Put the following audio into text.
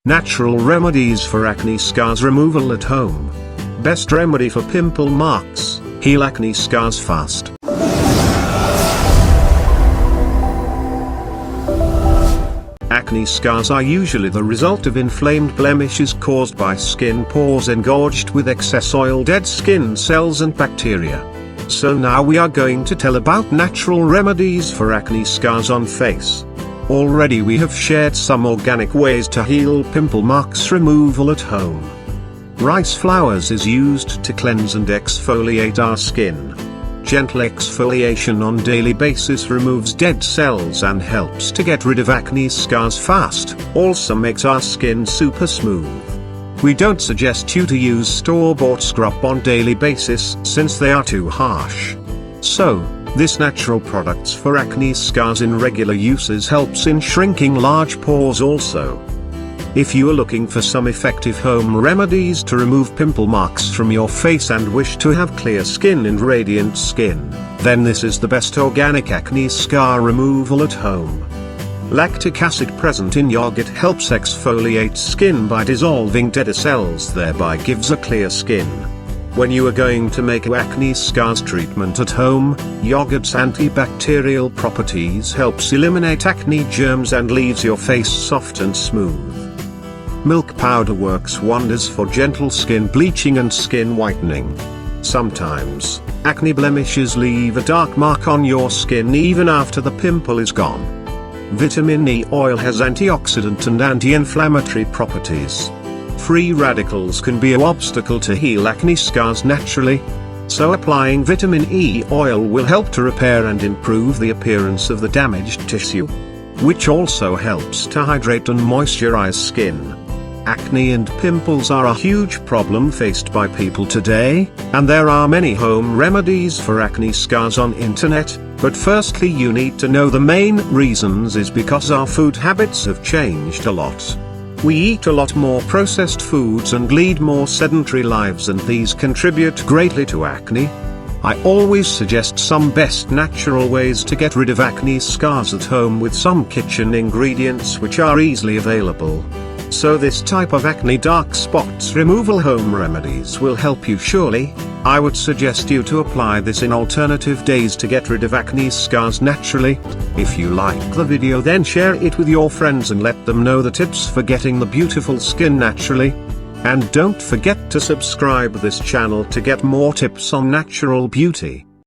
Natural remedies for acne scars removal at home. Best remedy for pimple marks, heal acne scars fast. Acne scars are usually the result of inflamed blemishes caused by skin pores engorged with excess oil, dead skin cells and bacteria. So now we are going to tell about natural remedies for acne scars on face. Already we have shared some organic ways to heal pimple marks removal at home. Rice flours is used to cleanse and exfoliate our skin. Gentle exfoliation on daily basis removes dead cells and helps to get rid of acne scars fast, also makes our skin super smooth. We don't suggest you to use store-bought scrub on daily basis since they are too harsh. So, this natural products for acne scars in regular uses helps in shrinking large pores also. If you are looking for some effective home remedies to remove pimple marks from your face and wish to have clear skin and radiant skin, then this is the best organic acne scar removal at home. Lactic acid present in yogurt helps exfoliate skin by dissolving dead cells, thereby gives a clear skin. When you are going to make acne scars treatment at home, yogurt's antibacterial properties helps eliminate acne germs and leaves your face soft and smooth. Milk powder works wonders for gentle skin bleaching and skin whitening. Sometimes, acne blemishes leave a dark mark on your skin even after the pimple is gone. Vitamin E oil has antioxidant and anti-inflammatory properties. Free radicals can be an obstacle to heal acne scars naturally. So applying vitamin E oil will help to repair and improve the appearance of the damaged tissue, which also helps to hydrate and moisturize skin. Acne and pimples are a huge problem faced by people today, and there are many home remedies for acne scars on internet, but firstly you need to know the main reasons is because our food habits have changed a lot. We eat a lot more processed foods and lead more sedentary lives, and these contribute greatly to acne. I always suggest some best natural ways to get rid of acne scars at home with some kitchen ingredients which are easily available. So this type of acne dark spots removal home remedies will help you surely. I would suggest you to apply this in alternative days to get rid of acne scars naturally. If you like the video, then share it with your friends and let them know the tips for getting the beautiful skin naturally. And don't forget to subscribe this channel to get more tips on natural beauty.